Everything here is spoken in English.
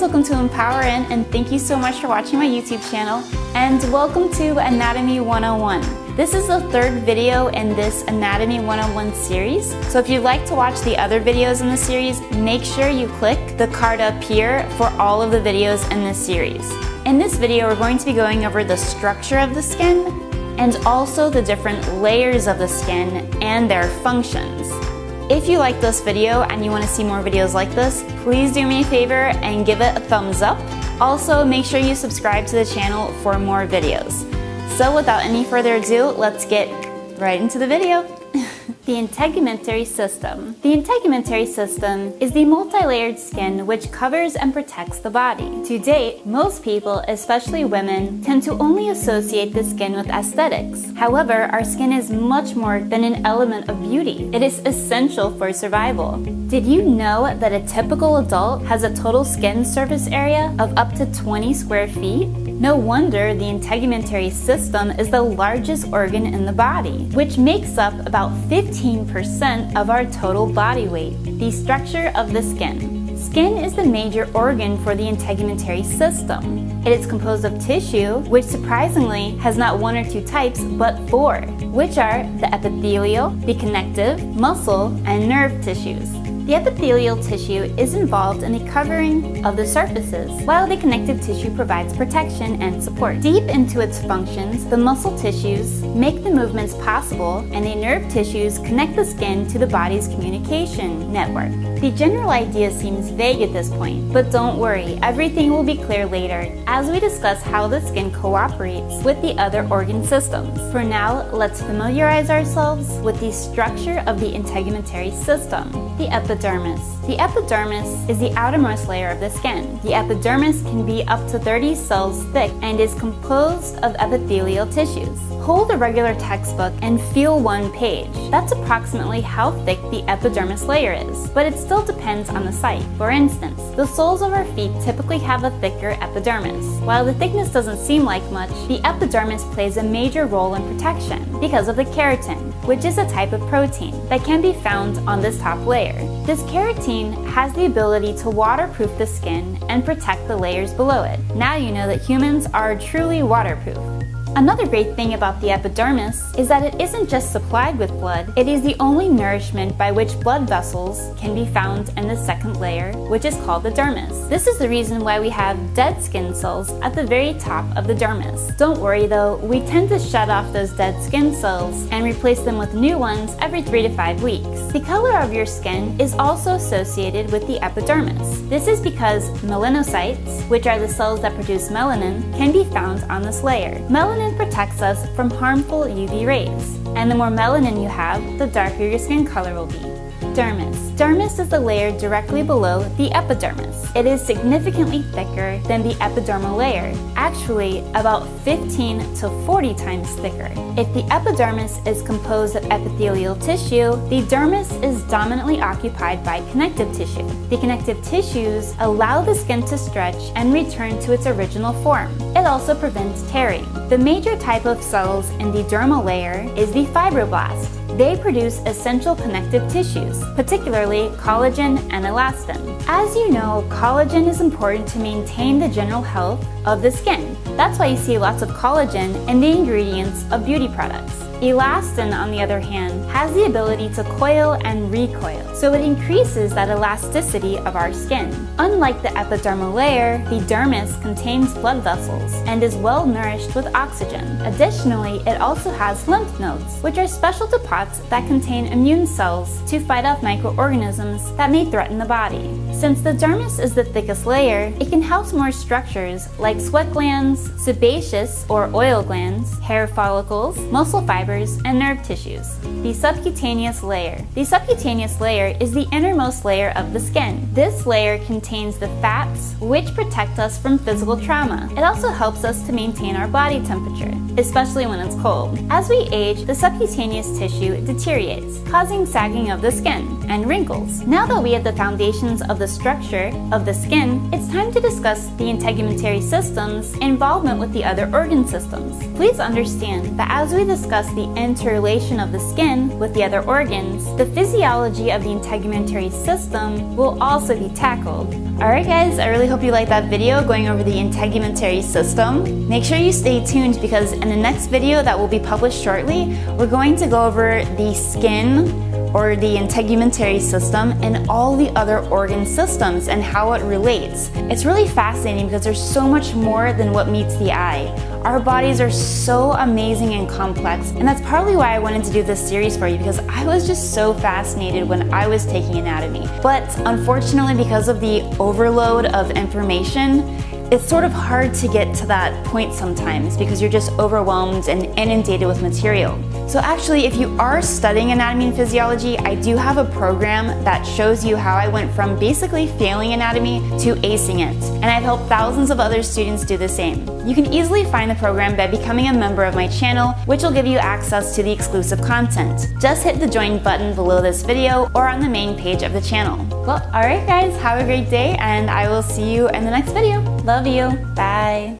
welcome to Empowerin, and thank you so much for watching my YouTube channel, and welcome to Anatomy 101. This is the third video in this Anatomy 101 series, so if you'd like to watch the other videos in the series, make sure you click the card up here for all of the videos in this series. In this video, we're going to be going over the structure of the skin and also the different layers of the skin and their functions. If you like this video and you want to see more videos like this, please do me a favor and give it a thumbs up. Also, make sure you subscribe to the channel for more videos. So without any further ado, let's get right into the video. The integumentary system. The integumentary system is the multi-layered skin which covers and protects the body. To date, most people, especially women, tend to only associate the skin with aesthetics. However, our skin is much more than an element of beauty. It is essential for survival. Did you know that a typical adult has a total skin surface area of up to 20 square feet? No wonder the integumentary system is the largest organ in the body, which makes up about 15% of our total body weight. The structure of the skin. Skin is the major organ for the integumentary system. It is composed of tissue, which surprisingly has not one or two types, but four, which are the epithelial, the connective, muscle, and nerve tissues. The epithelial tissue is involved in the covering of the surfaces, while the connective tissue provides protection and support. Deep into its functions, the muscle tissues make the movements possible, and the nerve tissues connect the skin to the body's communication network. The general idea seems vague at this point, but don't worry, everything will be clear later as we discuss how the skin cooperates with the other organ systems. For now, let's familiarize ourselves with the structure of the integumentary system. The epidermis. The epidermis is the outermost layer of the skin. The epidermis can be up to 30 cells thick and is composed of epithelial tissues. Hold a regular textbook and feel one page. That's approximately how thick the epidermis layer is, but it still depends on the site. For instance, the soles of our feet typically have a thicker epidermis. While the thickness doesn't seem like much, the epidermis plays a major role in protection because of the keratin, which is a type of protein that can be found on this top layer. This keratin has the ability to waterproof the skin and protect the layers below it. Now you know that humans are truly waterproof. Another great thing about the epidermis is that it isn't just supplied with blood, it is the only nourishment by which blood vessels can be found in the second layer, which is called the dermis. This is the reason why we have dead skin cells at the very top of the dermis. Don't worry though, we tend to shut off those dead skin cells and replace them with new ones every 3 to 5 weeks. The color of your skin is also associated with the epidermis. This is because melanocytes, which are the cells that produce melanin, can be found on this layer. Melanin protects us from harmful UV rays, and the more melanin you have, the darker your skin color will be. Dermis. Dermis is the layer directly below the epidermis. It is significantly thicker than the epidermal layer, actually about 15 to 40 times thicker. If the epidermis is composed of epithelial tissue, the dermis is dominantly occupied by connective tissue. The connective tissues allow the skin to stretch and return to its original form. It also prevents tearing. The major type of cells in the dermal layer is the fibroblast. They produce essential connective tissues, particularly collagen and elastin. As you know, collagen is important to maintain the general health of the skin. That's why you see lots of collagen in the ingredients of beauty products. Elastin, on the other hand, has the ability to coil and recoil, so it increases that elasticity of our skin. Unlike the epidermal layer, the dermis contains blood vessels and is well nourished with oxygen. Additionally, it also has lymph nodes, which are special deposits that contain immune cells to fight off microorganisms that may threaten the body. Since the dermis is the thickest layer, it can house more structures like sweat glands, sebaceous or oil glands, hair follicles, muscle fibers, and nerve tissues. The subcutaneous layer. The subcutaneous layer is the innermost layer of the skin. This layer contains the fats which protect us from physical trauma. It also helps us to maintain our body temperature, especially when it's cold. As we age, the subcutaneous tissue deteriorates, causing sagging of the skin and wrinkles. Now that we have the foundations of the structure of the skin, it's time to discuss the integumentary system's involvement with the other organ systems. Please understand that as we discuss the interrelation of the skin with the other organs, the physiology of the integumentary system will also be tackled. Alright guys, I really hope you liked that video going over the integumentary system. Make sure you stay tuned because in the next video that will be published shortly, we're going to go over the skin or the integumentary system and all the other organ systems and how it relates. It's really fascinating because there's so much more than what meets the eye. Our bodies are so amazing and complex, and that's partly why I wanted to do this series for you, because I was just so fascinated when I was taking anatomy. But unfortunately, because of the overload of information, it's sort of hard to get to that point sometimes because you're just overwhelmed and inundated with material. So actually, if you are studying anatomy and physiology, I do have a program that shows you how I went from basically failing anatomy to acing it. And I've helped thousands of other students do the same. You can easily find the program by becoming a member of my channel, which will give you access to the exclusive content. Just hit the join button below this video or on the main page of the channel. Well, alright guys, have a great day and I will see you in the next video. Love you. Bye.